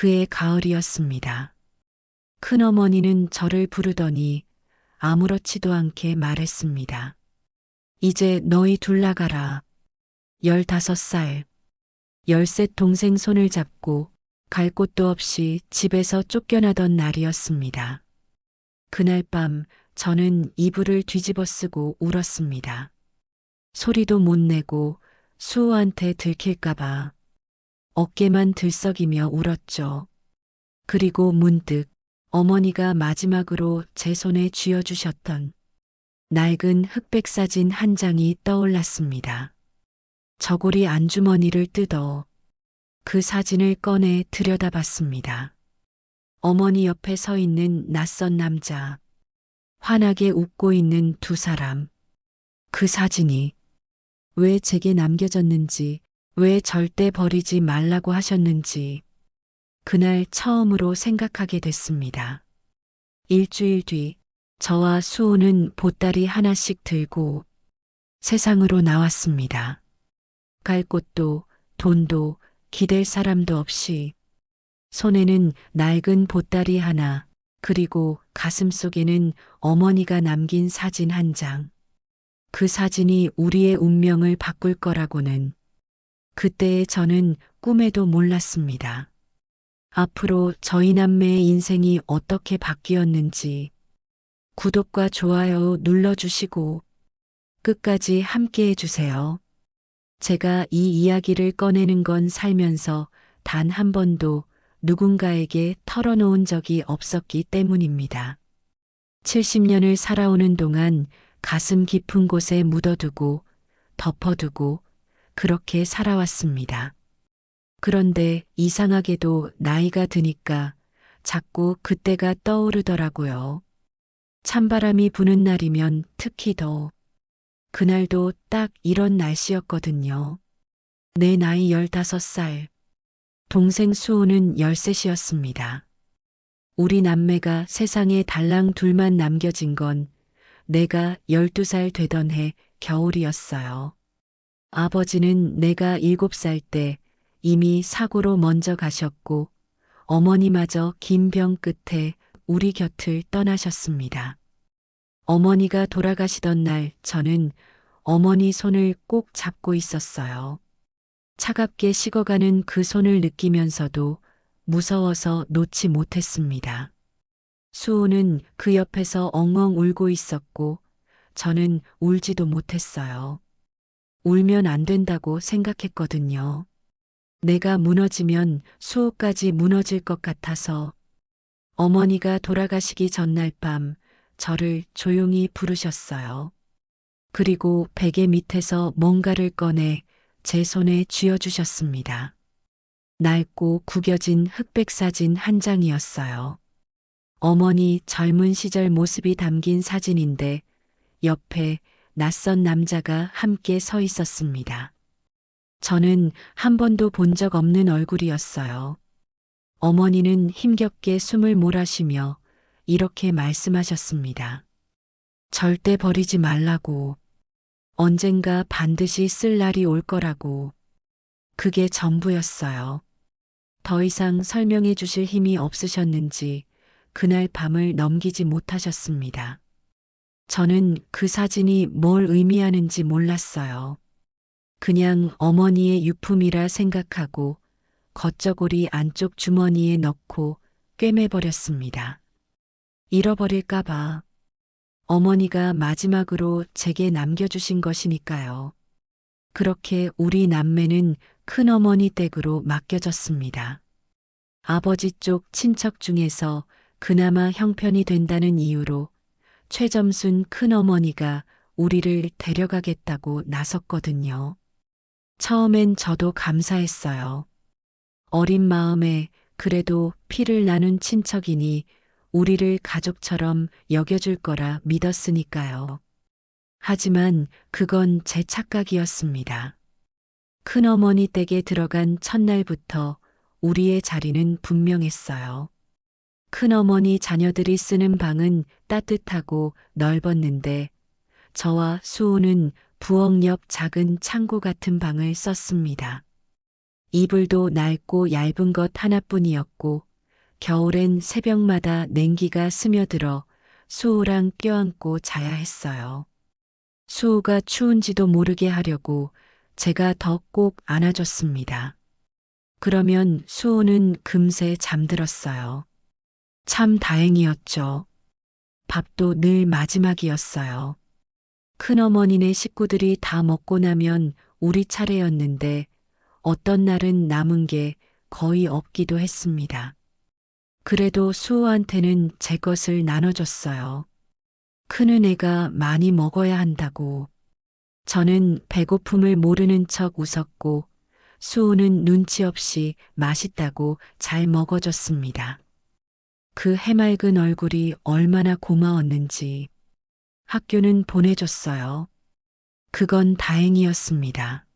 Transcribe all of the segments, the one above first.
그해 가을이었습니다. 큰어머니는 저를 부르더니 아무렇지도 않게 말했습니다. 이제 너희 둘 나가라. 15살, 13 동생 손을 잡고 갈 곳도 없이 집에서 쫓겨나던 날이었습니다. 그날 밤 저는 이불을 뒤집어 쓰고 울었습니다. 소리도 못 내고 수호한테 들킬까봐 어깨만 들썩이며 울었죠. 그리고 문득 어머니가 마지막으로 제 손에 쥐어주셨던 낡은 흑백 사진 한 장이 떠올랐습니다. 저고리 안주머니를 뜯어 그 사진을 꺼내 들여다봤습니다. 어머니 옆에 서 있는 낯선 남자, 환하게 웃고 있는 두 사람. 그 사진이 왜 제게 남겨졌는지, 왜 절대 버리지 말라고 하셨는지, 그날 처음으로 생각하게 됐습니다. 일주일 뒤, 저와 수호는 보따리 하나씩 들고 세상으로 나왔습니다. 갈 곳도 돈도 기댈 사람도 없이 손에는 낡은 보따리 하나, 그리고 가슴 속에는 어머니가 남긴 사진 한 장. 그 사진이 우리의 운명을 바꿀 거라고는 그때의 저는 꿈에도 몰랐습니다. 앞으로 저희 남매의 인생이 어떻게 바뀌었는지 구독과 좋아요 눌러주시고 끝까지 함께 해주세요. 제가 이 이야기를 꺼내는 건 살면서 단 한 번도 누군가에게 털어놓은 적이 없었기 때문입니다. 70년을 살아오는 동안 가슴 깊은 곳에 묻어두고 덮어두고 그렇게 살아왔습니다. 그런데 이상하게도 나이가 드니까 자꾸 그때가 떠오르더라고요. 찬바람이 부는 날이면 특히 더. 그날도 딱 이런 날씨였거든요. 내 나이 15살. 동생 수호는 13이었습니다. 우리 남매가 세상에 달랑 둘만 남겨진 건 내가 12살 되던 해 겨울이었어요. 아버지는 내가 7살 때 이미 사고로 먼저 가셨고 어머니마저 긴 병 끝에 우리 곁을 떠나셨습니다. 어머니가 돌아가시던 날 저는 어머니 손을 꼭 잡고 있었어요. 차갑게 식어가는 그 손을 느끼면서도 무서워서 놓지 못했습니다. 수호는 그 옆에서 엉엉 울고 있었고 저는 울지도 못했어요. 울면 안 된다고 생각했거든요. 내가 무너지면 수호까지 무너질 것 같아서 어머니가 돌아가시기 전날 밤 저를 조용히 부르셨어요. 그리고 베개 밑에서 뭔가를 꺼내 제 손에 쥐어주셨습니다. 낡고 구겨진 흑백 사진 한 장이었어요. 어머니 젊은 시절 모습이 담긴 사진인데 옆에 낯선 남자가 함께 서 있었습니다. 저는 한 번도 본 적 없는 얼굴이었어요. 어머니는 힘겹게 숨을 몰아쉬며 이렇게 말씀하셨습니다. 절대 버리지 말라고. 언젠가 반드시 쓸 날이 올 거라고. 그게 전부였어요. 더 이상 설명해 주실 힘이 없으셨는지 그날 밤을 넘기지 못하셨습니다. 저는 그 사진이 뭘 의미하는지 몰랐어요. 그냥 어머니의 유품이라 생각하고 겉저고리 안쪽 주머니에 넣고 꿰매버렸습니다. 잃어버릴까봐. 어머니가 마지막으로 제게 남겨주신 것이니까요. 그렇게 우리 남매는 큰어머니 댁으로 맡겨졌습니다. 아버지 쪽 친척 중에서 그나마 형편이 된다는 이유로 최점순 큰어머니가 우리를 데려가겠다고 나섰거든요. 처음엔 저도 감사했어요. 어린 마음에 그래도 피를 나눈 친척이니 우리를 가족처럼 여겨줄 거라 믿었으니까요. 하지만 그건 제 착각이었습니다. 큰어머니 댁에 들어간 첫날부터 우리의 자리는 분명했어요. 큰어머니 자녀들이 쓰는 방은 따뜻하고 넓었는데 저와 수호는 부엌 옆 작은 창고 같은 방을 썼습니다. 이불도 낡고 얇은 것 하나뿐이었고 겨울엔 새벽마다 냉기가 스며들어 수호랑 껴안고 자야 했어요. 수호가 추운지도 모르게 하려고 제가 더 꼭 안아줬습니다. 그러면 수호는 금세 잠들었어요. 참 다행이었죠. 밥도 늘 마지막이었어요. 큰어머니네 식구들이 다 먹고 나면 우리 차례였는데 어떤 날은 남은 게 거의 없기도 했습니다. 그래도 수호한테는 제 것을 나눠줬어요. 큰은혜가 많이 먹어야 한다고. 저는 배고픔을 모르는 척 웃었고 수호는 눈치 없이 맛있다고 잘 먹어줬습니다. 그 해맑은 얼굴이 얼마나 고마웠는지. 학교는 보내줬어요. 그건 다행이었습니다.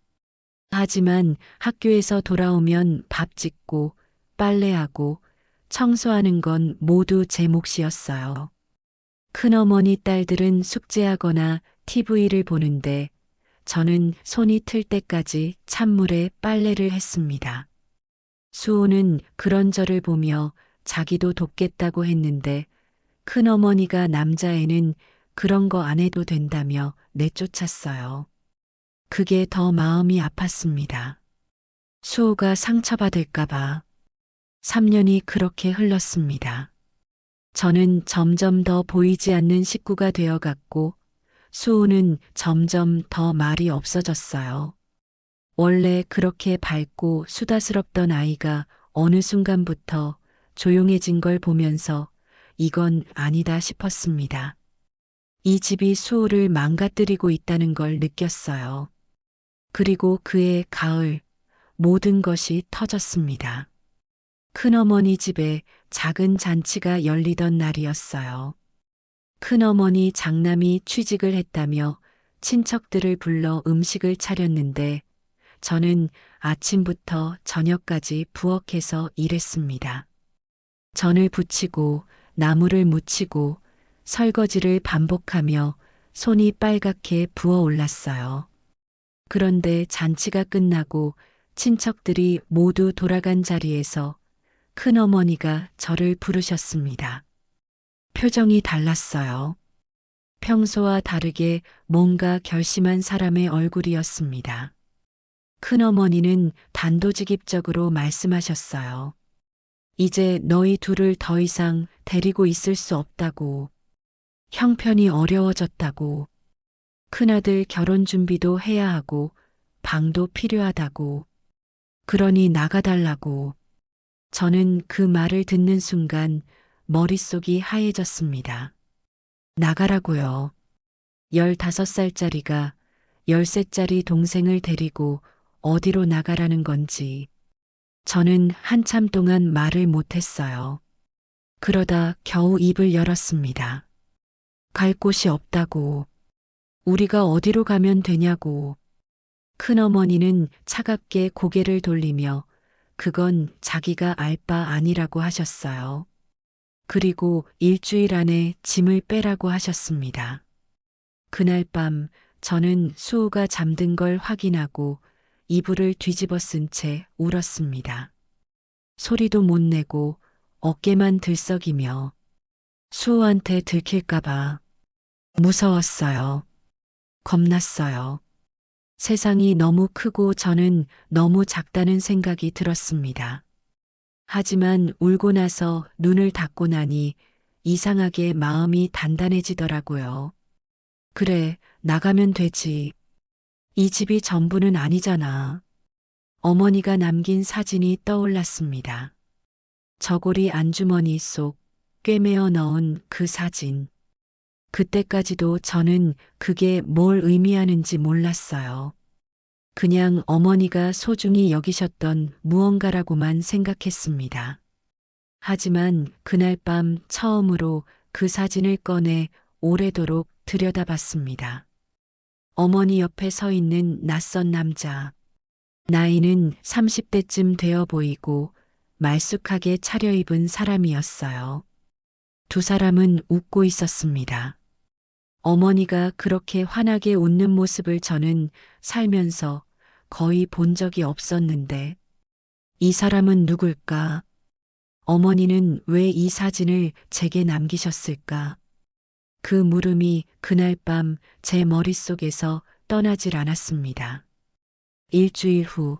하지만 학교에서 돌아오면 밥 짓고 빨래하고 청소하는 건 모두 제 몫이었어요. 큰어머니 딸들은 숙제하거나 TV를 보는데 저는 손이 틀 때까지 찬물에 빨래를 했습니다. 수호는 그런 저를 보며 자기도 돕겠다고 했는데 큰어머니가 남자애는 그런 거 안 해도 된다며 내쫓았어요. 그게 더 마음이 아팠습니다. 수호가 상처받을까봐 3년이 그렇게 흘렀습니다. 저는 점점 더 보이지 않는 식구가 되어갔고 수호는 점점 더 말이 없어졌어요. 원래 그렇게 밝고 수다스럽던 아이가 어느 순간부터 조용해진 걸 보면서 이건 아니다 싶었습니다. 이 집이 수호를 망가뜨리고 있다는 걸 느꼈어요. 그리고 그해 가을 모든 것이 터졌습니다. 큰어머니 집에 작은 잔치가 열리던 날이었어요. 큰어머니 장남이 취직을 했다며 친척들을 불러 음식을 차렸는데 저는 아침부터 저녁까지 부엌에서 일했습니다. 전을 부치고 나무를 묻히고 설거지를 반복하며 손이 빨갛게 부어올랐어요. 그런데 잔치가 끝나고 친척들이 모두 돌아간 자리에서 큰어머니가 저를 부르셨습니다. 표정이 달랐어요. 평소와 다르게 뭔가 결심한 사람의 얼굴이었습니다. 큰어머니는 단도직입적으로 말씀하셨어요. 이제 너희 둘을 더 이상 데리고 있을 수 없다고. 형편이 어려워졌다고. 큰아들 결혼 준비도 해야 하고 방도 필요하다고. 그러니 나가달라고. 저는 그 말을 듣는 순간 머릿속이 하얘졌습니다. 나가라고요. 15살짜리가 10살짜리 동생을 데리고 어디로 나가라는 건지. 저는 한참 동안 말을 못했어요. 그러다 겨우 입을 열었습니다. 갈 곳이 없다고. 우리가 어디로 가면 되냐고. 큰어머니는 차갑게 고개를 돌리며 그건 자기가 알 바 아니라고 하셨어요. 그리고 일주일 안에 짐을 빼라고 하셨습니다. 그날 밤 저는 수호가 잠든 걸 확인하고 이불을 뒤집어 쓴 채 울었습니다. 소리도 못 내고 어깨만 들썩이며 수호한테 들킬까봐 무서웠어요. 겁났어요. 세상이 너무 크고 저는 너무 작다는 생각이 들었습니다. 하지만 울고 나서 눈을 닫고 나니 이상하게 마음이 단단해지더라고요. 그래, 나가면 되지. 이 집이 전부는 아니잖아. 어머니가 남긴 사진이 떠올랐습니다. 저고리 안주머니 속 꿰매어 넣은 그 사진. 그때까지도 저는 그게 뭘 의미하는지 몰랐어요. 그냥 어머니가 소중히 여기셨던 무언가라고만 생각했습니다. 하지만 그날 밤 처음으로 그 사진을 꺼내 오래도록 들여다봤습니다. 어머니 옆에 서 있는 낯선 남자. 나이는 30대쯤 되어 보이고 말쑥하게 차려입은 사람이었어요. 두 사람은 웃고 있었습니다. 어머니가 그렇게 환하게 웃는 모습을 저는 살면서 거의 본 적이 없었는데 이 사람은 누굴까? 어머니는 왜 이 사진을 제게 남기셨을까? 그 물음이 그날 밤 제 머릿속에서 떠나질 않았습니다. 일주일 후,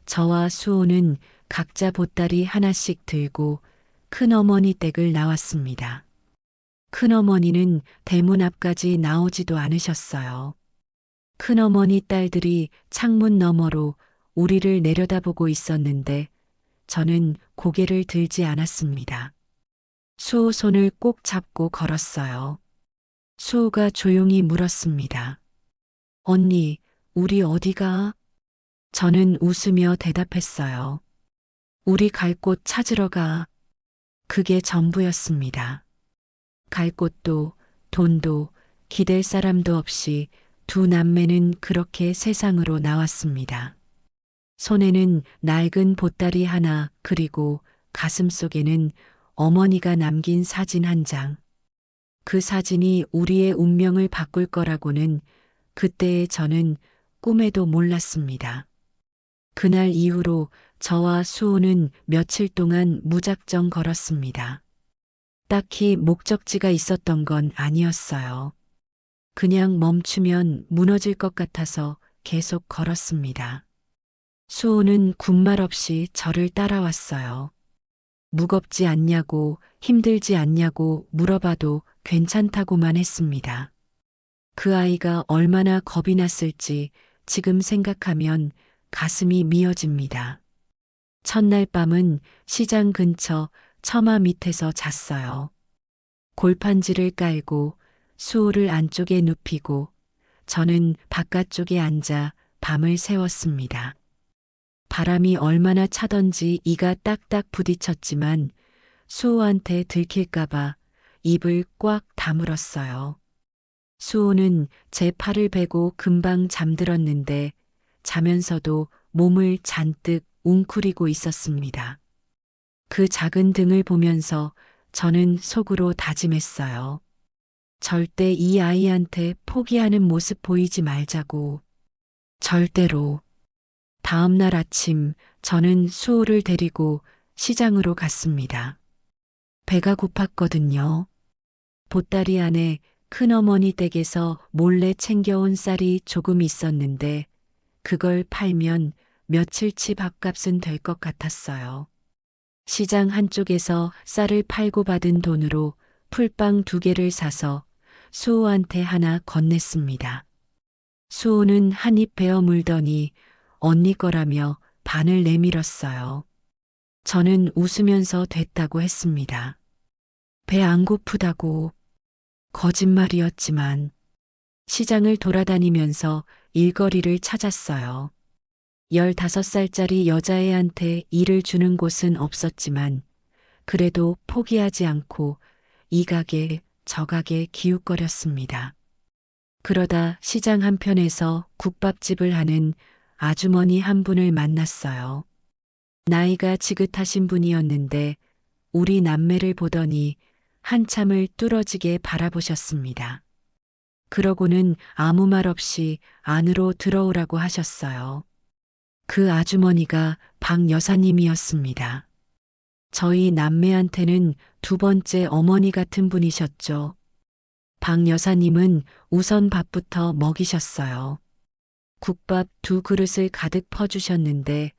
저와 수호는 각자 보따리 하나씩 들고 큰어머니 댁을 나왔습니다. 큰어머니는 대문 앞까지 나오지도 않으셨어요. 큰어머니 딸들이 창문 너머로 우리를 내려다보고 있었는데 저는 고개를 들지 않았습니다. 수호 손을 꼭 잡고 걸었어요. 수호가 조용히 물었습니다. 언니, 우리 어디가? 저는 웃으며 대답했어요. 우리 갈 곳 찾으러 가. 그게 전부였습니다. 갈 곳도 돈도 기댈 사람도 없이 두 남매는 그렇게 세상으로 나왔습니다. 손에는 낡은 보따리 하나 그리고 가슴 속에는 어머니가 남긴 사진 한 장. 그 사진이 우리의 운명을 바꿀 거라고는 그때의 저는 꿈에도 몰랐습니다. 그날 이후로 저와 수호는 며칠 동안 무작정 걸었습니다. 딱히 목적지가 있었던 건 아니었어요. 그냥 멈추면 무너질 것 같아서 계속 걸었습니다. 수호는 군말 없이 저를 따라왔어요. 무겁지 않냐고 힘들지 않냐고 물어봐도 괜찮다고만 했습니다. 그 아이가 얼마나 겁이 났을지 지금 생각하면 가슴이 미어집니다. 첫날 밤은 시장 근처 처마 밑에서 잤어요. 골판지를 깔고 수호를 안쪽에 눕히고 저는 바깥쪽에 앉아 밤을 새웠습니다. 바람이 얼마나 차던지 이가 딱딱 부딪혔지만 수호한테 들킬까봐 입을 꽉 다물었어요. 수호는 제 팔을 베고 금방 잠들었는데 자면서도 몸을 잔뜩 웅크리고 있었습니다. 그 작은 등을 보면서 저는 속으로 다짐했어요. 절대 이 아이한테 포기하는 모습 보이지 말자고. 절대로. 다음 날 아침 저는 수호를 데리고 시장으로 갔습니다. 배가 고팠거든요. 보따리 안에 큰어머니 댁에서 몰래 챙겨온 쌀이 조금 있었는데 그걸 팔면 며칠치 밥값은 될 것 같았어요. 시장 한쪽에서 쌀을 팔고 받은 돈으로 풀빵 2개를 사서 수호한테 하나 건넸습니다. 수호는 한 입 베어 물더니 언니 거라며 반을 내밀었어요. 저는 웃으면서 됐다고 했습니다. 배 안 고프다고. 거짓말이었지만 시장을 돌아다니면서 일거리를 찾았어요. 15살짜리 여자애한테 일을 주는 곳은 없었지만 그래도 포기하지 않고 이 가게 저 가게 기웃거렸습니다. 그러다 시장 한편에서 국밥집을 하는 아주머니 한 분을 만났어요. 나이가 지긋하신 분이었는데 우리 남매를 보더니 한참을 뚫어지게 바라보셨습니다. 그러고는 아무 말 없이 안으로 들어오라고 하셨어요. 그 아주머니가 박 여사님이었습니다. 저희 남매한테는 2번째 어머니 같은 분이셨죠. 박 여사님은 우선 밥부터 먹이셨어요. 국밥 2그릇을 가득 퍼주셨는데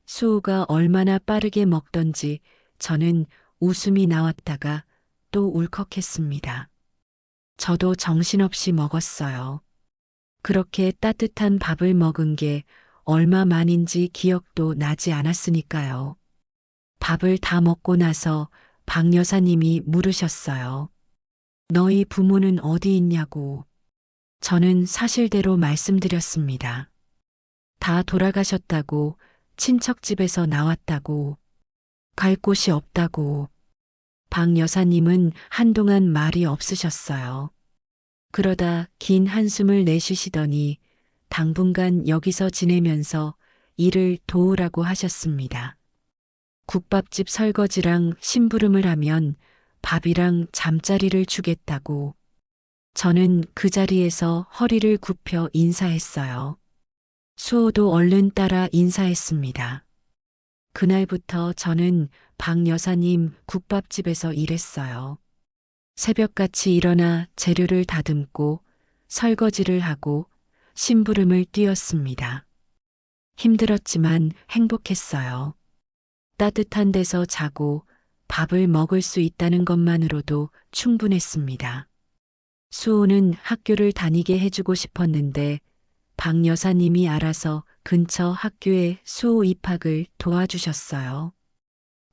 수호가 얼마나 빠르게 먹던지 저는 웃음이 나왔다가 또 울컥했습니다. 저도 정신없이 먹었어요. 그렇게 따뜻한 밥을 먹은 게 얼마만인지 기억도 나지 않았으니까요. 밥을 다 먹고 나서 박 여사님이 물으셨어요. 너희 부모는 어디 있냐고. 저는 사실대로 말씀드렸습니다. 다 돌아가셨다고, 친척집에서 나왔다고, 갈 곳이 없다고. 박 여사님은 한동안 말이 없으셨어요. 그러다 긴 한숨을 내쉬시더니 당분간 여기서 지내면서 일을 도우라고 하셨습니다. 국밥집 설거지랑 심부름을 하면 밥이랑 잠자리를 주겠다고. 저는 그 자리에서 허리를 굽혀 인사했어요. 수호도 얼른 따라 인사했습니다. 그날부터 저는 박 여사님 국밥집에서 일했어요. 새벽같이 일어나 재료를 다듬고 설거지를 하고 심부름을 뛰었습니다. 힘들었지만 행복했어요. 따뜻한 데서 자고 밥을 먹을 수 있다는 것만으로도 충분했습니다. 수호는 학교를 다니게 해주고 싶었는데 박 여사님이 알아서 근처 학교에 수호 입학을 도와주셨어요.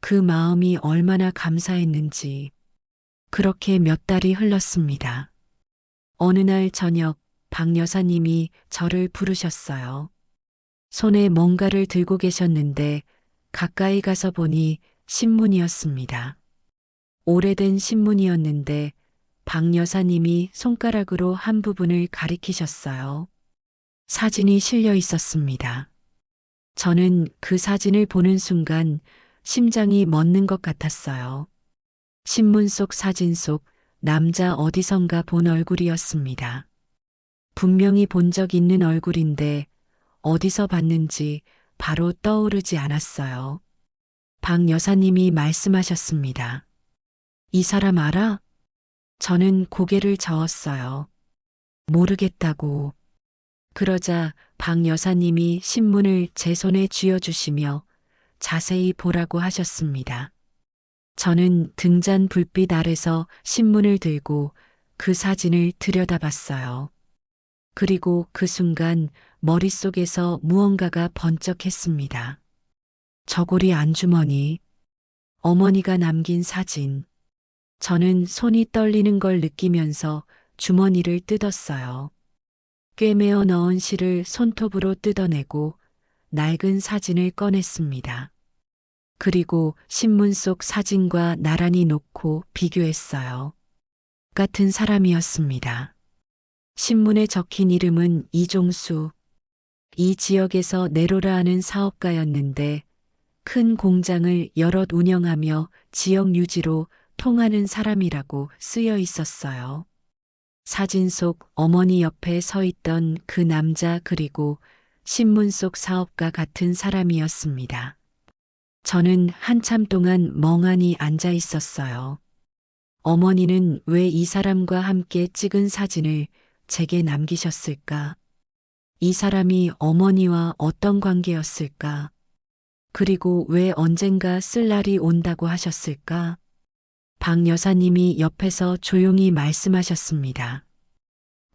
그 마음이 얼마나 감사했는지. 그렇게 몇 달이 흘렀습니다. 어느 날 저녁 박 여사님이 저를 부르셨어요. 손에 뭔가를 들고 계셨는데 가까이 가서 보니 신문이었습니다. 오래된 신문이었는데 박 여사님이 손가락으로 한 부분을 가리키셨어요. 사진이 실려 있었습니다. 저는 그 사진을 보는 순간 심장이 멎는 것 같았어요. 신문 속 사진 속 남자 어디선가 본 얼굴이었습니다. 분명히 본 적 있는 얼굴인데 어디서 봤는지 바로 떠오르지 않았어요. 박 여사님이 말씀하셨습니다. 이 사람 알아? 저는 고개를 저었어요. 모르겠다고. 그러자 박 여사님이 신문을 제 손에 쥐어주시며 자세히 보라고 하셨습니다. 저는 등잔 불빛 아래서 신문을 들고 그 사진을 들여다봤어요. 그리고 그 순간 머릿속에서 무언가가 번쩍했습니다. 저고리 안주머니, 어머니가 남긴 사진. 저는 손이 떨리는 걸 느끼면서 주머니를 뜯었어요. 꿰매어 넣은 실을 손톱으로 뜯어내고 낡은 사진을 꺼냈습니다. 그리고 신문 속 사진과 나란히 놓고 비교했어요. 같은 사람이었습니다. 신문에 적힌 이름은 이종수. 이 지역에서 네로라 하는 사업가였는데 큰 공장을 여럿 운영하며 지역 유지로 통하는 사람이라고 쓰여 있었어요. 사진 속 어머니 옆에 서 있던 그 남자 그리고 신문 속 사업가 같은 사람이었습니다. 저는 한참 동안 멍하니 앉아 있었어요. 어머니는 왜 이 사람과 함께 찍은 사진을 제게 남기셨을까? 이 사람이 어머니와 어떤 관계였을까? 그리고 왜 언젠가 쓸 날이 온다고 하셨을까? 박 여사님이 옆에서 조용히 말씀하셨습니다.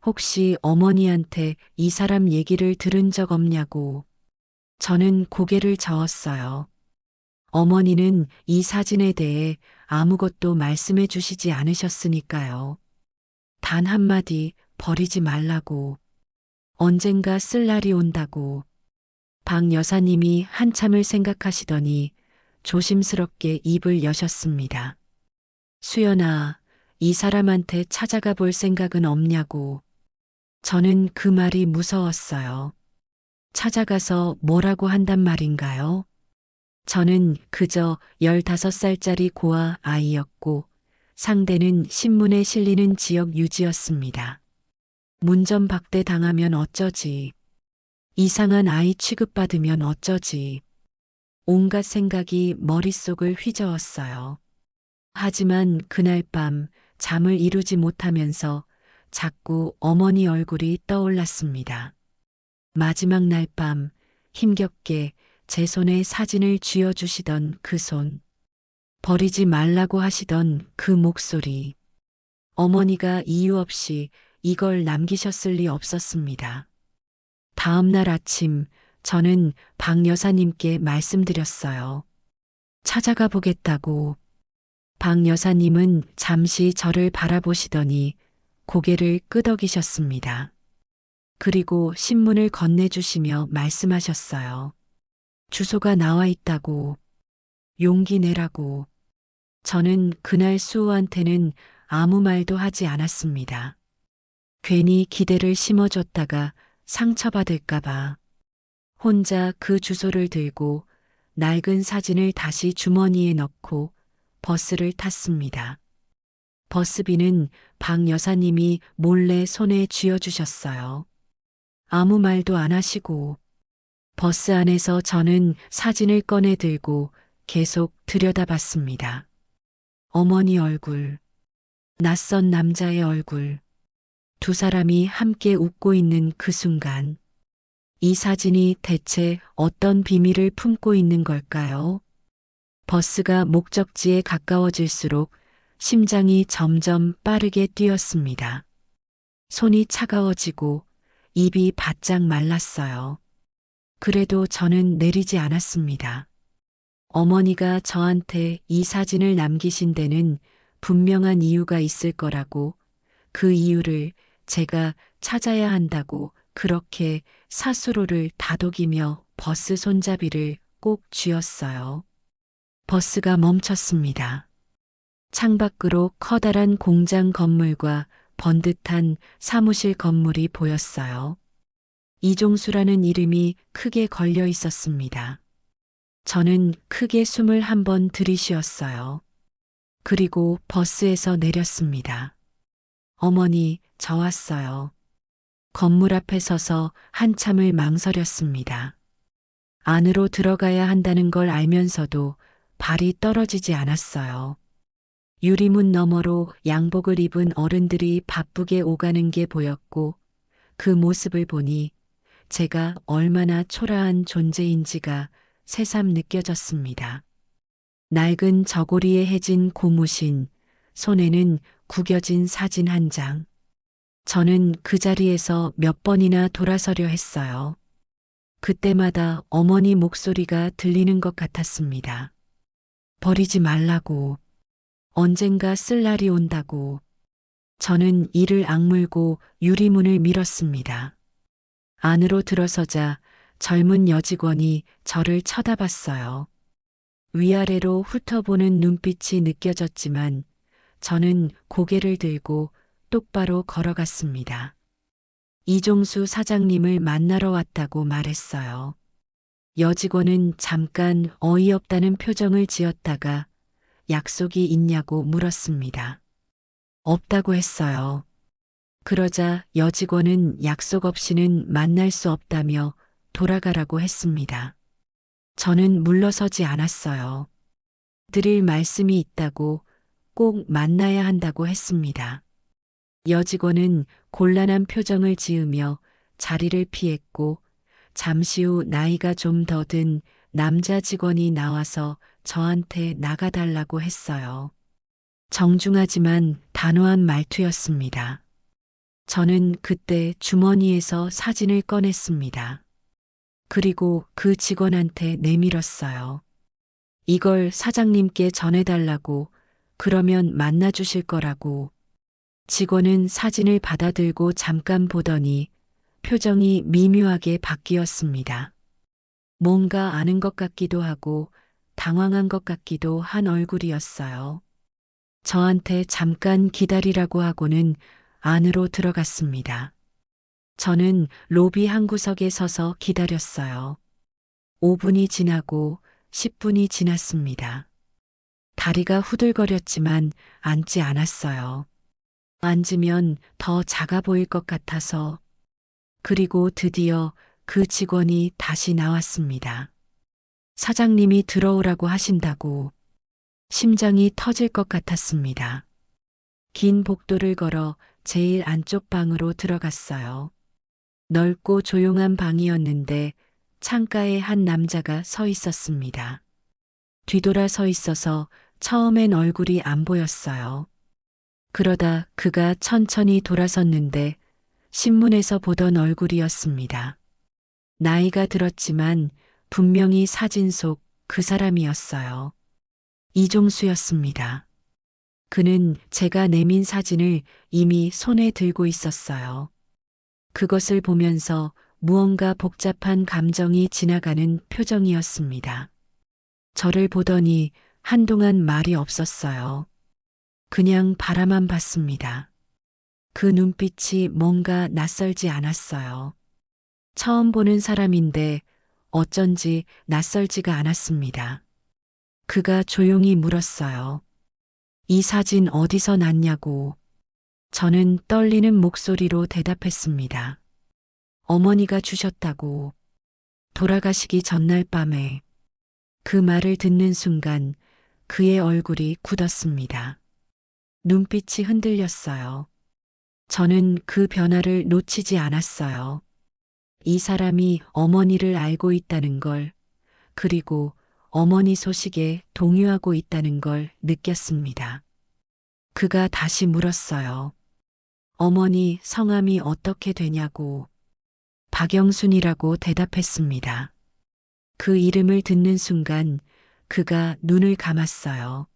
혹시 어머니한테 이 사람 얘기를 들은 적 없냐고. 저는 고개를 저었어요. 어머니는 이 사진에 대해 아무것도 말씀해 주시지 않으셨으니까요. 단 한마디 버리지 말라고. 언젠가 쓸 날이 온다고. 박 여사님이 한참을 생각하시더니 조심스럽게 입을 여셨습니다. 수연아, 이 사람한테 찾아가 볼 생각은 없냐고. 저는 그 말이 무서웠어요. 찾아가서 뭐라고 한단 말인가요? 저는 그저 15살짜리 고아 아이였고 상대는 신문에 실리는 지역 유지였습니다. 문전박대 당하면 어쩌지. 이상한 아이 취급받으면 어쩌지. 온갖 생각이 머릿속을 휘저었어요. 하지만 그날 밤 잠을 이루지 못하면서 자꾸 어머니 얼굴이 떠올랐습니다. 마지막 날 밤 힘겹게 제 손에 사진을 쥐어주시던 그 손. 버리지 말라고 하시던 그 목소리. 어머니가 이유 없이 이걸 남기셨을 리 없었습니다. 다음 날 아침 저는 박 여사님께 말씀드렸어요. 찾아가 보겠다고. 박 여사님은 잠시 저를 바라보시더니 고개를 끄덕이셨습니다. 그리고 신문을 건네주시며 말씀하셨어요. 주소가 나와 있다고. 용기 내라고. 저는 그날 수호한테는 아무 말도 하지 않았습니다. 괜히 기대를 심어줬다가 상처받을까봐. 혼자 그 주소를 들고 낡은 사진을 다시 주머니에 넣고 버스를 탔습니다. 버스비는 박 여사님이 몰래 손에 쥐어주셨어요. 아무 말도 안 하시고 버스 안에서 저는 사진을 꺼내 들고 계속 들여다봤습니다. 어머니 얼굴, 낯선 남자의 얼굴, 두 사람이 함께 웃고 있는 그 순간, 이 사진이 대체 어떤 비밀을 품고 있는 걸까요? 버스가 목적지에 가까워질수록 심장이 점점 빠르게 뛰었습니다. 손이 차가워지고 입이 바짝 말랐어요. 그래도 저는 내리지 않았습니다. 어머니가 저한테 이 사진을 남기신 데는 분명한 이유가 있을 거라고, 그 이유를 제가 찾아야 한다고 그렇게 스스로를 다독이며 버스 손잡이를 꼭 쥐었어요. 버스가 멈췄습니다. 창밖으로 커다란 공장 건물과 번듯한 사무실 건물이 보였어요. 이종수라는 이름이 크게 걸려 있었습니다. 저는 크게 숨을 한 번 들이쉬었어요. 그리고 버스에서 내렸습니다. 어머니, 저 왔어요. 건물 앞에 서서 한참을 망설였습니다. 안으로 들어가야 한다는 걸 알면서도 발이 떨어지지 않았어요. 유리문 너머로 양복을 입은 어른들이 바쁘게 오가는 게 보였고, 그 모습을 보니 제가 얼마나 초라한 존재인지가 새삼 느껴졌습니다. 낡은 저고리에 해진 고무신, 손에는 구겨진 사진 한 장. 저는 그 자리에서 몇 번이나 돌아서려 했어요. 그때마다 어머니 목소리가 들리는 것 같았습니다. 버리지 말라고. 언젠가 쓸 날이 온다고. 저는 이를 악물고 유리문을 밀었습니다. 안으로 들어서자 젊은 여직원이 저를 쳐다봤어요. 위아래로 훑어보는 눈빛이 느껴졌지만 저는 고개를 들고 똑바로 걸어갔습니다. 이종수 사장님을 만나러 왔다고 말했어요. 여직원은 잠깐 어이없다는 표정을 지었다가 약속이 있냐고 물었습니다. 없다고 했어요. 그러자 여직원은 약속 없이는 만날 수 없다며 돌아가라고 했습니다. 저는 물러서지 않았어요. 드릴 말씀이 있다고, 꼭 만나야 한다고 했습니다. 여직원은 곤란한 표정을 지으며 자리를 피했고, 잠시 후 나이가 좀 더 든 남자 직원이 나와서 저한테 나가달라고 했어요. 정중하지만 단호한 말투였습니다. 저는 그때 주머니에서 사진을 꺼냈습니다. 그리고 그 직원한테 내밀었어요. 이걸 사장님께 전해달라고, 그러면 만나주실 거라고. 직원은 사진을 받아들고 잠깐 보더니 표정이 미묘하게 바뀌었습니다. 뭔가 아는 것 같기도 하고 당황한 것 같기도 한 얼굴이었어요. 저한테 잠깐 기다리라고 하고는 안으로 들어갔습니다. 저는 로비 한 구석에 서서 기다렸어요. 5분이 지나고 10분이 지났습니다. 다리가 후들거렸지만 앉지 않았어요. 앉으면 더 작아 보일 것 같아서. 그리고 드디어 그 직원이 다시 나왔습니다. 사장님이 들어오라고 하신다고. 심장이 터질 것 같았습니다. 긴 복도를 걸어 제일 안쪽 방으로 들어갔어요. 넓고 조용한 방이었는데 창가에 한 남자가 서 있었습니다. 뒤돌아 서 있어서 처음엔 얼굴이 안 보였어요. 그러다 그가 천천히 돌아섰는데 신문에서 보던 얼굴이었습니다. 나이가 들었지만 분명히 사진 속 그 사람이었어요. 이종수였습니다. 그는 제가 내민 사진을 이미 손에 들고 있었어요. 그것을 보면서 무언가 복잡한 감정이 지나가는 표정이었습니다. 저를 보더니 한동안 말이 없었어요. 그냥 바라만 봤습니다. 그 눈빛이 뭔가 낯설지 않았어요. 처음 보는 사람인데 어쩐지 낯설지가 않았습니다. 그가 조용히 물었어요. 이 사진 어디서 났냐고. 저는 떨리는 목소리로 대답했습니다. 어머니가 주셨다고. 돌아가시기 전날 밤에 그 말을 듣는 순간 그의 얼굴이 굳었습니다. 눈빛이 흔들렸어요. 저는 그 변화를 놓치지 않았어요. 이 사람이 어머니를 알고 있다는 걸, 그리고 어머니 소식에 동요하고 있다는 걸 느꼈습니다. 그가 다시 물었어요. 어머니 성함이 어떻게 되냐고. 박영순이라고 대답했습니다. 그 이름을 듣는 순간 그가 눈을 감았어요.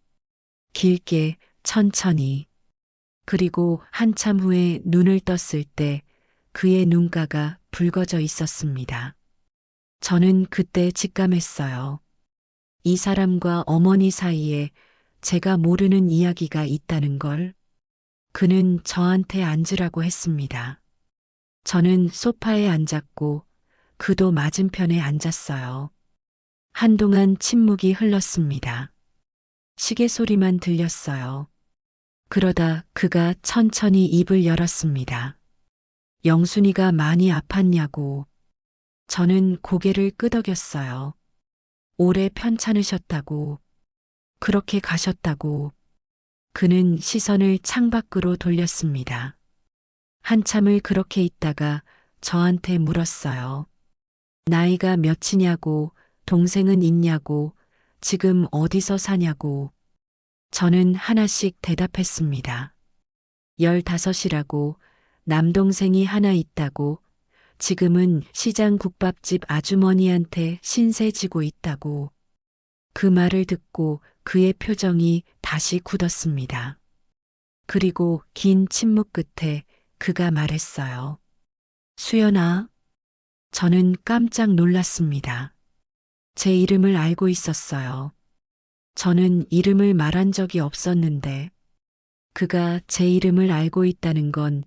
길게, 천천히. 그리고 한참 후에 눈을 떴을 때 그의 눈가가 붉어져 있었습니다. 저는 그때 직감했어요. 이 사람과 어머니 사이에 제가 모르는 이야기가 있다는 걸. 그는 저한테 앉으라고 했습니다. 저는 소파에 앉았고 그도 맞은편에 앉았어요. 한동안 침묵이 흘렀습니다. 시계 소리만 들렸어요. 그러다 그가 천천히 입을 열었습니다. 영순이가 많이 아팠냐고. 저는 고개를 끄덕였어요. 오래 편찮으셨다고. 그렇게 가셨다고. 그는 시선을 창밖으로 돌렸습니다. 한참을 그렇게 있다가 저한테 물었어요. 나이가 몇이냐고, 동생은 있냐고, 지금 어디서 사냐고. 저는 하나씩 대답했습니다. 15이라고, 남동생이 하나 있다고, 지금은 시장 국밥집 아주머니한테 신세 지고 있다고. 그 말을 듣고 그의 표정이 다시 굳었습니다. 그리고 긴 침묵 끝에 그가 말했어요. 수연아. 저는 깜짝 놀랐습니다. 제 이름을 알고 있었어요. 저는 이름을 말한 적이 없었는데 그가 제 이름을 알고 있다는 건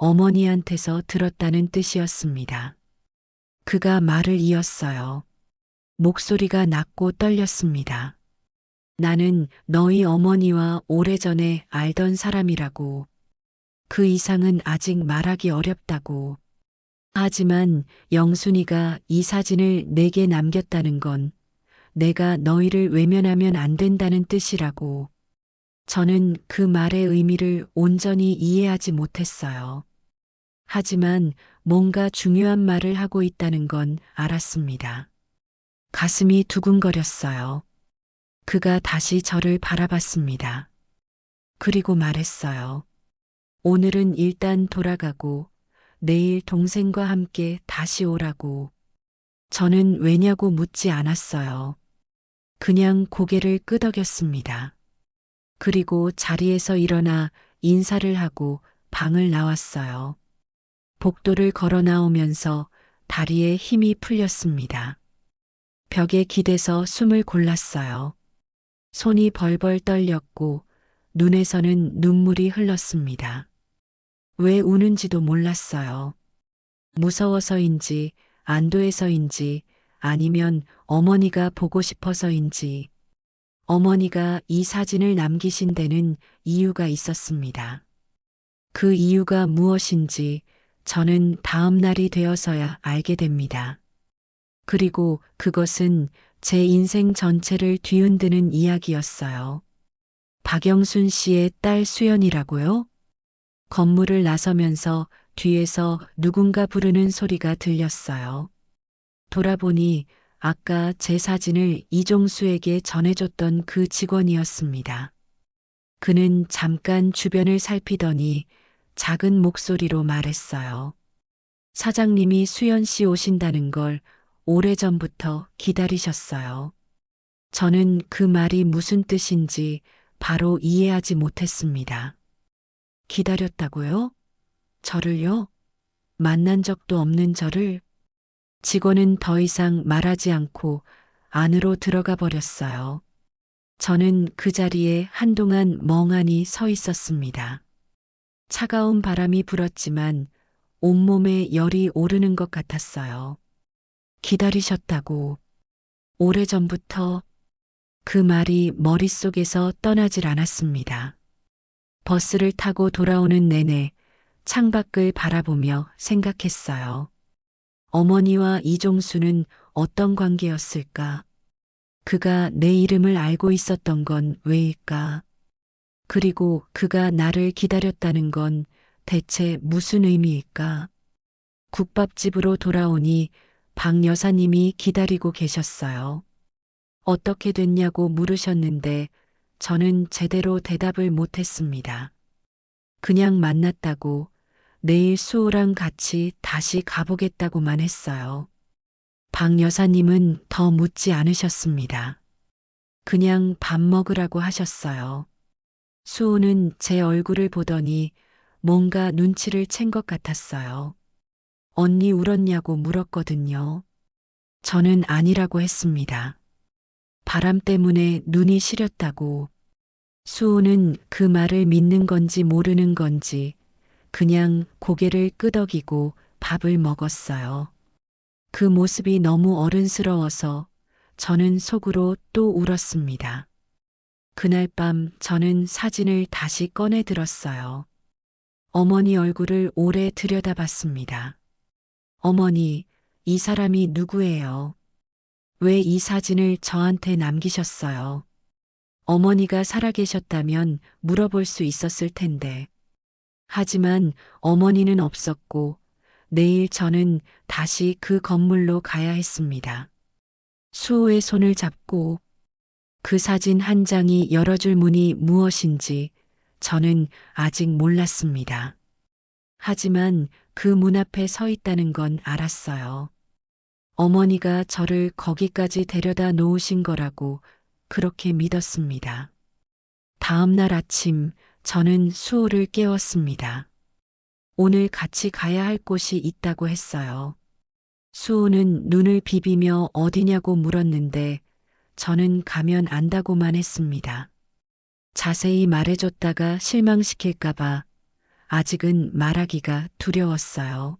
어머니한테서 들었다는 뜻이었습니다. 그가 말을 이었어요. 목소리가 낮고 떨렸습니다. 나는 너희 어머니와 오래전에 알던 사람이라고. 그 이상은 아직 말하기 어렵다고. 하지만 영순이가 이 사진을 내게 남겼다는 건 내가 너희를 외면하면 안 된다는 뜻이라고. 저는 그 말의 의미를 온전히 이해하지 못했어요. 하지만 뭔가 중요한 말을 하고 있다는 건 알았습니다. 가슴이 두근거렸어요. 그가 다시 저를 바라봤습니다. 그리고 말했어요. 오늘은 일단 돌아가고 내일 동생과 함께 다시 오라고. 저는 왜냐고 묻지 않았어요. 그냥 고개를 끄덕였습니다. 그리고 자리에서 일어나 인사를 하고 방을 나왔어요. 복도를 걸어 나오면서 다리에 힘이 풀렸습니다. 벽에 기대서 숨을 골랐어요. 손이 벌벌 떨렸고 눈에서는 눈물이 흘렀습니다. 왜 우는지도 몰랐어요. 무서워서인지, 안도해서인지, 아니면 어머니가 보고 싶어서인지. 어머니가 이 사진을 남기신 데는 이유가 있었습니다. 그 이유가 무엇인지 저는 다음 날이 되어서야 알게 됩니다. 그리고 그것은 제 인생 전체를 뒤흔드는 이야기였어요. 박영순 씨의 딸 수연이라고요? 건물을 나서면서 뒤에서 누군가 부르는 소리가 들렸어요. 돌아보니 아까 제 사진을 이종수에게 전해줬던 그 직원이었습니다. 그는 잠깐 주변을 살피더니 작은 목소리로 말했어요. 사장님이 수연 씨 오신다는 걸 오래전부터 기다리셨어요. 저는 그 말이 무슨 뜻인지 바로 이해하지 못했습니다. 기다렸다고요? 저를요? 만난 적도 없는 저를? 직원은 더 이상 말하지 않고 안으로 들어가 버렸어요. 저는 그 자리에 한동안 멍하니 서 있었습니다. 차가운 바람이 불었지만 온몸에 열이 오르는 것 같았어요. 기다리셨다고. 오래전부터 그 말이 머릿속에서 떠나질 않았습니다. 버스를 타고 돌아오는 내내 창밖을 바라보며 생각했어요. 어머니와 이종수는 어떤 관계였을까? 그가 내 이름을 알고 있었던 건 왜일까? 그리고 그가 나를 기다렸다는 건 대체 무슨 의미일까? 국밥집으로 돌아오니 박 여사님이 기다리고 계셨어요. 어떻게 됐냐고 물으셨는데 저는 제대로 대답을 못했습니다. 그냥 만났다고 내일 수호랑 같이 다시 가보겠다고만 했어요. 박 여사님은 더 묻지 않으셨습니다. 그냥 밥 먹으라고 하셨어요. 수호는 제 얼굴을 보더니 뭔가 눈치를 챈 것 같았어요. 언니 울었냐고 물었거든요. 저는 아니라고 했습니다. 바람 때문에 눈이 시렸다고. 수호는 그 말을 믿는 건지 모르는 건지 그냥 고개를 끄덕이고 밥을 먹었어요. 그 모습이 너무 어른스러워서 저는 속으로 또 울었습니다. 그날 밤 저는 사진을 다시 꺼내 들었어요. 어머니 얼굴을 오래 들여다봤습니다. 어머니, 이 사람이 누구예요? 왜 이 사진을 저한테 남기셨어요? 어머니가 살아계셨다면 물어볼 수 있었을 텐데. 하지만 어머니는 없었고 내일 저는 다시 그 건물로 가야 했습니다. 수호의 손을 잡고 그 사진 한 장이 열어줄 문이 무엇인지 저는 아직 몰랐습니다. 하지만 그 문 앞에 서 있다는 건 알았어요. 어머니가 저를 거기까지 데려다 놓으신 거라고 그렇게 믿었습니다. 다음 날 아침 저는 수호를 깨웠습니다. 오늘 같이 가야 할 곳이 있다고 했어요. 수호는 눈을 비비며 어디냐고 물었는데 저는 가면 안다고만 했습니다. 자세히 말해줬다가 실망시킬까봐 아직은 말하기가 두려웠어요.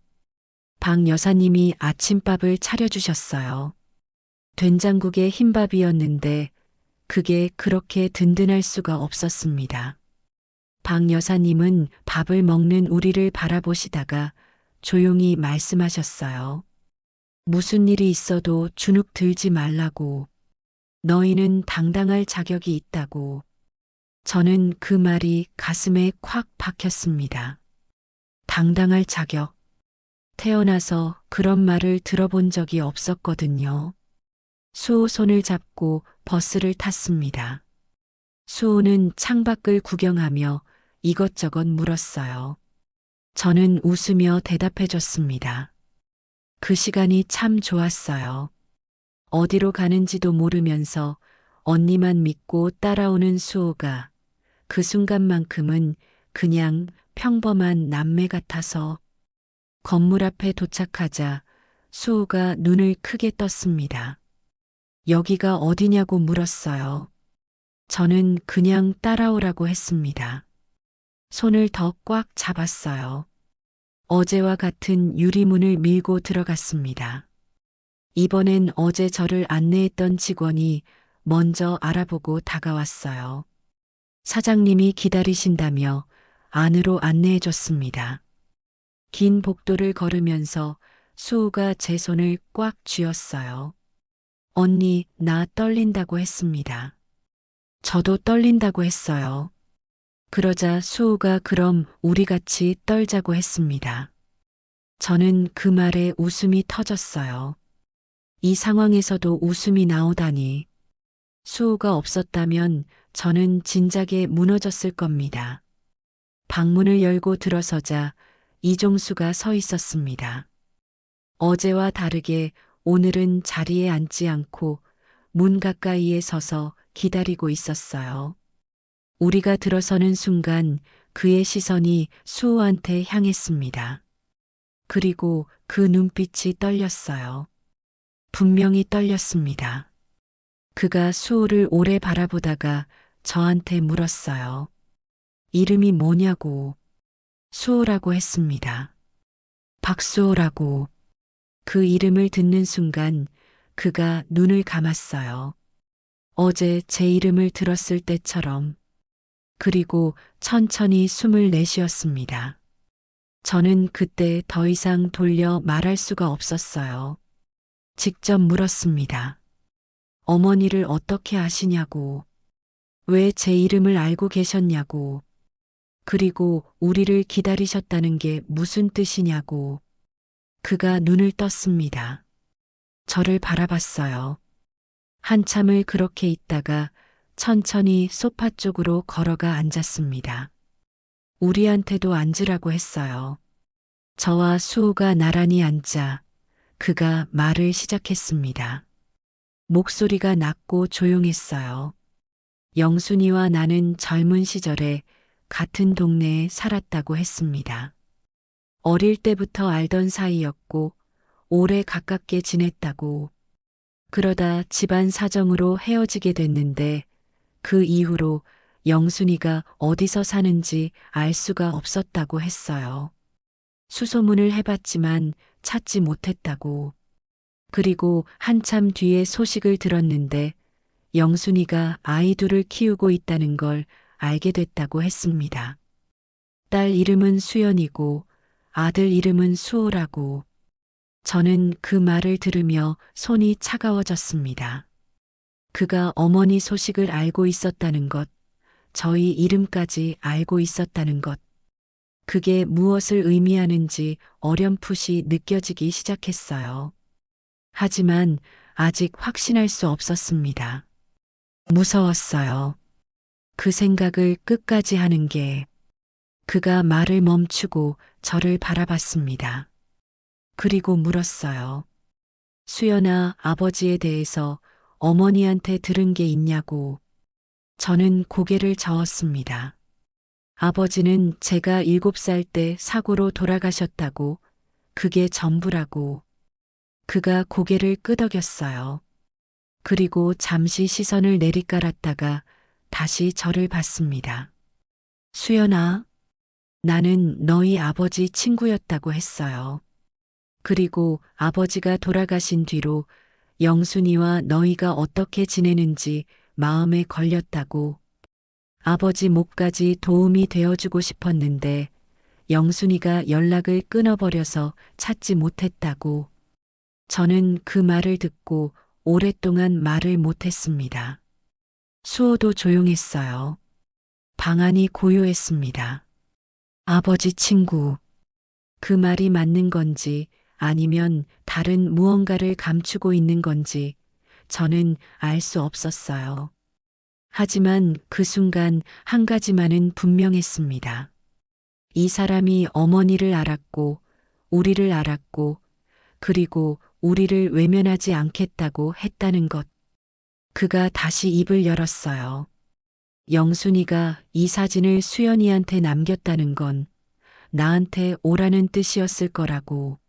박 여사님이 아침밥을 차려주셨어요. 된장국에 흰밥이었는데 그게 그렇게 든든할 수가 없었습니다. 박 여사님은 밥을 먹는 우리를 바라보시다가 조용히 말씀하셨어요. 무슨 일이 있어도 주눅 들지 말라고. 너희는 당당할 자격이 있다고. 저는 그 말이 가슴에 콱 박혔습니다. 당당할 자격. 태어나서 그런 말을 들어본 적이 없었거든요. 수호 손을 잡고 버스를 탔습니다. 수호는 창밖을 구경하며 이것저것 물었어요. 저는 웃으며 대답해줬습니다. 그 시간이 참 좋았어요. 어디로 가는지도 모르면서 언니만 믿고 따라오는 수호가 그 순간만큼은 그냥 평범한 남매 같아서. 건물 앞에 도착하자 수호가 눈을 크게 떴습니다. 여기가 어디냐고 물었어요. 저는 그냥 따라오라고 했습니다. 손을 더 꽉 잡았어요. 어제와 같은 유리문을 밀고 들어갔습니다. 이번엔 어제 저를 안내했던 직원이 먼저 알아보고 다가왔어요. 사장님이 기다리신다며 안으로 안내해줬습니다. 긴 복도를 걸으면서 수호가 제 손을 꽉 쥐었어요. 언니, 나 떨린다고 했습니다. 저도 떨린다고 했어요. 그러자 수호가 그럼 우리 같이 떨자고 했습니다. 저는 그 말에 웃음이 터졌어요. 이 상황에서도 웃음이 나오다니. 수호가 없었다면 저는 진작에 무너졌을 겁니다. 방문을 열고 들어서자 이종수가 서 있었습니다. 어제와 다르게 오늘은 자리에 앉지 않고 문 가까이에 서서 기다리고 있었어요. 우리가 들어서는 순간 그의 시선이 수호한테 향했습니다. 그리고 그 눈빛이 떨렸어요. 분명히 떨렸습니다. 그가 수호를 오래 바라보다가 저한테 물었어요. 이름이 뭐냐고. 수호라고 했습니다. 박수호라고. 그 이름을 듣는 순간 그가 눈을 감았어요. 어제 제 이름을 들었을 때처럼. 그리고 천천히 숨을 내쉬었습니다. 저는 그때 더 이상 돌려 말할 수가 없었어요. 직접 물었습니다. 어머니를 어떻게 아시냐고, 왜 제 이름을 알고 계셨냐고, 그리고 우리를 기다리셨다는 게 무슨 뜻이냐고. 그가 눈을 떴습니다. 저를 바라봤어요. 한참을 그렇게 있다가 천천히 소파 쪽으로 걸어가 앉았습니다. 우리한테도 앉으라고 했어요. 저와 수호가 나란히 앉자 그가 말을 시작했습니다. 목소리가 낮고 조용했어요. 영순이와 나는 젊은 시절에 같은 동네에 살았다고 했습니다. 어릴 때부터 알던 사이였고 오래 가깝게 지냈다고. 그러다 집안 사정으로 헤어지게 됐는데 그 이후로 영순이가 어디서 사는지 알 수가 없었다고 했어요. 수소문을 해봤지만 찾지 못했다고. 그리고 한참 뒤에 소식을 들었는데 영순이가 아이 둘을 키우고 있다는 걸 알게 됐다고 했습니다. 딸 이름은 수연이고 아들 이름은 수호라고. 저는 그 말을 들으며 손이 차가워졌습니다. 그가 어머니 소식을 알고 있었다는 것, 저희 이름까지 알고 있었다는 것, 그게 무엇을 의미하는지 어렴풋이 느껴지기 시작했어요. 하지만 아직 확신할 수 없었습니다. 무서웠어요. 그 생각을 끝까지 하는 게. 그가 말을 멈추고 저를 바라봤습니다. 그리고 물었어요. 수연아, 아버지에 대해서 어머니한테 들은 게 있냐고. 저는 고개를 저었습니다. 아버지는 제가 7살 때 사고로 돌아가셨다고. 그게 전부라고. 그가 고개를 끄덕였어요. 그리고 잠시 시선을 내리깔았다가 다시 저를 봤습니다. 수연아, 나는 너희 아버지 친구였다고 했어요. 그리고 아버지가 돌아가신 뒤로 영순이와 너희가 어떻게 지내는지 마음에 걸렸다고. 아버지 몫까지 도움이 되어주고 싶었는데 영순이가 연락을 끊어버려서 찾지 못했다고. 저는 그 말을 듣고 오랫동안 말을 못했습니다. 수호도 조용했어요. 방 안이 고요했습니다. 아버지 친구. 그 말이 맞는 건지 아니면 다른 무언가를 감추고 있는 건지 저는 알 수 없었어요. 하지만 그 순간 한 가지만은 분명했습니다. 이 사람이 어머니를 알았고, 우리를 알았고, 그리고 우리를 외면하지 않겠다고 했다는 것. 그가 다시 입을 열었어요. 영순이가 이 사진을 수연이한테 남겼다는 건 나한테 오라는 뜻이었을 거라고.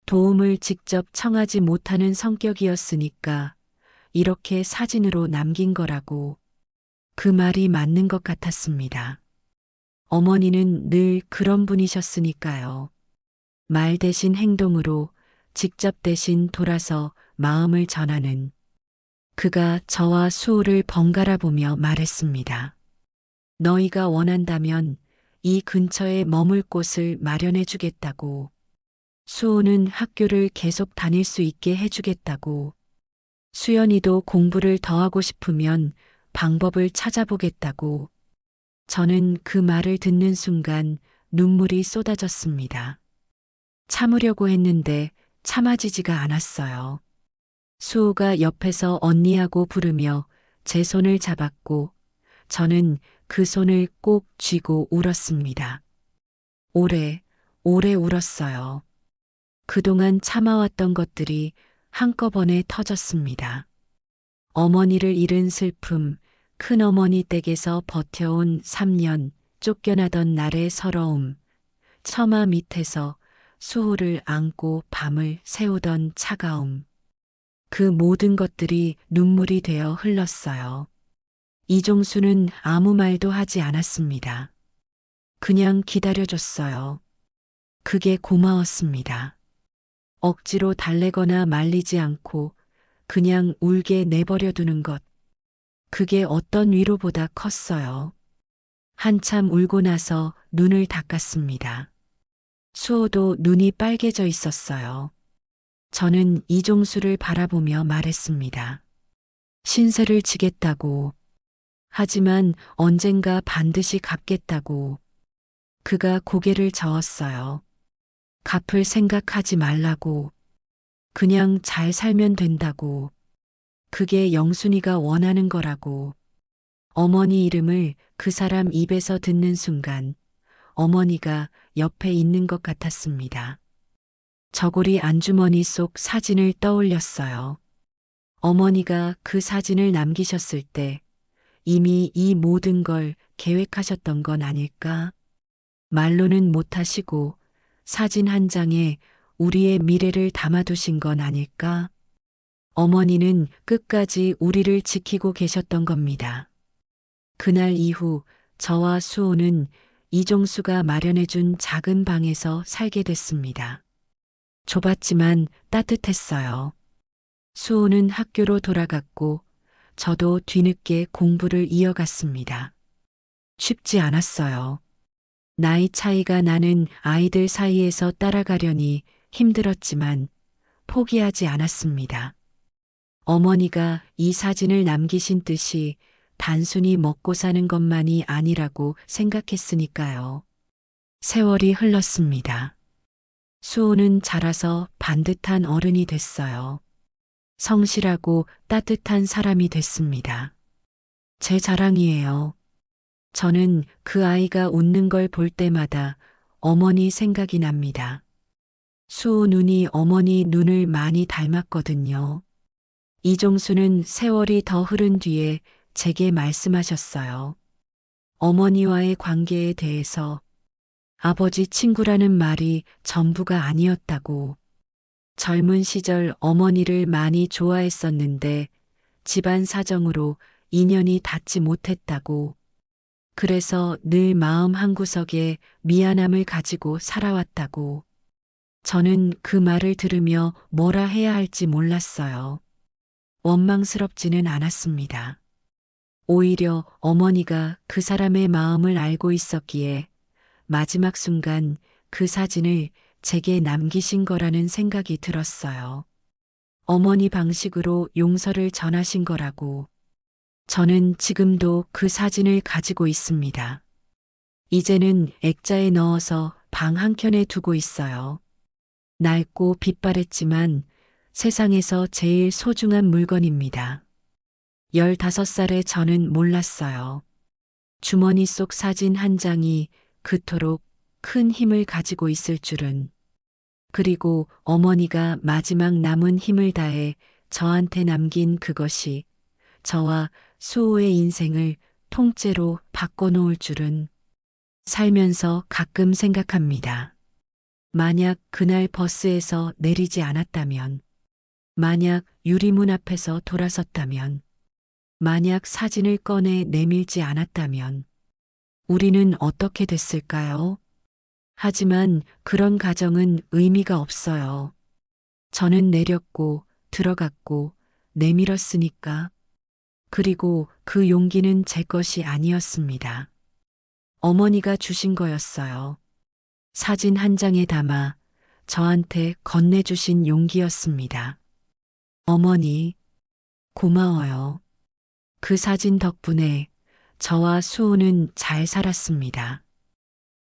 도움을 직접 청하지 못하는 성격이었으니까 이렇게 사진으로 남긴 거라고. 그 말이 맞는 것 같았습니다. 어머니는 늘 그런 분이셨으니까요. 말 대신 행동으로 직접 대신 돌아서 마음을 전하는. 그가 저와 수호를 번갈아 보며 말했습니다. 너희가 원한다면 이 근처에 머물 곳을 마련해 주겠다고. 수호는 학교를 계속 다닐 수 있게 해주겠다고. 수연이도 공부를 더 하고 싶으면 방법을 찾아보겠다고. 저는 그 말을 듣는 순간 눈물이 쏟아졌습니다. 참으려고 했는데 참아지지가 않았어요. 수호가 옆에서 언니하고 부르며 제 손을 잡았고 저는 그 손을 꼭 쥐고 울었습니다. 오래, 오래 울었어요. 그동안 참아왔던 것들이 한꺼번에 터졌습니다. 어머니를 잃은 슬픔, 큰어머니 댁에서 버텨온 3년, 쫓겨나던 날의 서러움, 처마 밑에서 수호를 안고 밤을 새우던 차가움. 그 모든 것들이 눈물이 되어 흘렀어요. 이종수는 아무 말도 하지 않았습니다. 그냥 기다려줬어요. 그게 고마웠습니다. 억지로 달래거나 말리지 않고 그냥 울게 내버려 두는 것. 그게 어떤 위로보다 컸어요. 한참 울고 나서 눈을 닦았습니다. 수호도 눈이 빨개져 있었어요. 저는 이종수를 바라보며 말했습니다. 신세를 지겠다고. 하지만 언젠가 반드시 갚겠다고. 그가 고개를 저었어요. 갚을 생각하지 말라고. 그냥 잘 살면 된다고. 그게 영순이가 원하는 거라고. 어머니 이름을 그 사람 입에서 듣는 순간 어머니가 옆에 있는 것 같았습니다. 저고리 안주머니 속 사진을 떠올렸어요. 어머니가 그 사진을 남기셨을 때 이미 이 모든 걸 계획하셨던 건 아닐까? 말로는 못하시고 사진 한 장에 우리의 미래를 담아두신 건 아닐까? 어머니는 끝까지 우리를 지키고 계셨던 겁니다. 그날 이후 저와 수호는 이종수가 마련해준 작은 방에서 살게 됐습니다. 좁았지만 따뜻했어요. 수호는 학교로 돌아갔고 저도 뒤늦게 공부를 이어갔습니다. 쉽지 않았어요. 나이 차이가 나는 아이들 사이에서 따라가려니 힘들었지만 포기하지 않았습니다. 어머니가 이 사진을 남기신 뜻이 단순히 먹고 사는 것만이 아니라고 생각했으니까요. 세월이 흘렀습니다. 수호는 자라서 반듯한 어른이 됐어요. 성실하고 따뜻한 사람이 됐습니다. 제 자랑이에요. 저는 그 아이가 웃는 걸 볼 때마다 어머니 생각이 납니다. 수호 눈이 어머니 눈을 많이 닮았거든요. 이종수는 세월이 더 흐른 뒤에 제게 말씀하셨어요. 어머니와의 관계에 대해서 아버지 친구라는 말이 전부가 아니었다고. 젊은 시절 어머니를 많이 좋아했었는데 집안 사정으로 인연이 닿지 못했다고. 그래서 늘 마음 한구석에 미안함을 가지고 살아왔다고. 저는 그 말을 들으며 뭐라 해야 할지 몰랐어요. 원망스럽지는 않았습니다. 오히려 어머니가 그 사람의 마음을 알고 있었기에 마지막 순간 그 사진을 제게 남기신 거라는 생각이 들었어요. 어머니 방식으로 용서를 전하신 거라고. 저는 지금도 그 사진을 가지고 있습니다. 이제는 액자에 넣어서 방 한켠에 두고 있어요. 낡고 빛바랬지만 세상에서 제일 소중한 물건입니다. 15살의 저는 몰랐어요. 주머니 속 사진 한 장이 그토록 큰 힘을 가지고 있을 줄은. 그리고 어머니가 마지막 남은 힘을 다해 저한테 남긴 그것이 저와 수호의 인생을 통째로 바꿔놓을 줄은. 살면서 가끔 생각합니다. 만약 그날 버스에서 내리지 않았다면, 만약 유리문 앞에서 돌아섰다면, 만약 사진을 꺼내 내밀지 않았다면, 우리는 어떻게 됐을까요? 하지만 그런 가정은 의미가 없어요. 저는 내렸고, 들어갔고, 내밀었으니까. 그리고 그 용기는 제 것이 아니었습니다. 어머니가 주신 거였어요. 사진 한 장에 담아 저한테 건네주신 용기였습니다. 어머니, 고마워요. 그 사진 덕분에 저와 수호는 잘 살았습니다.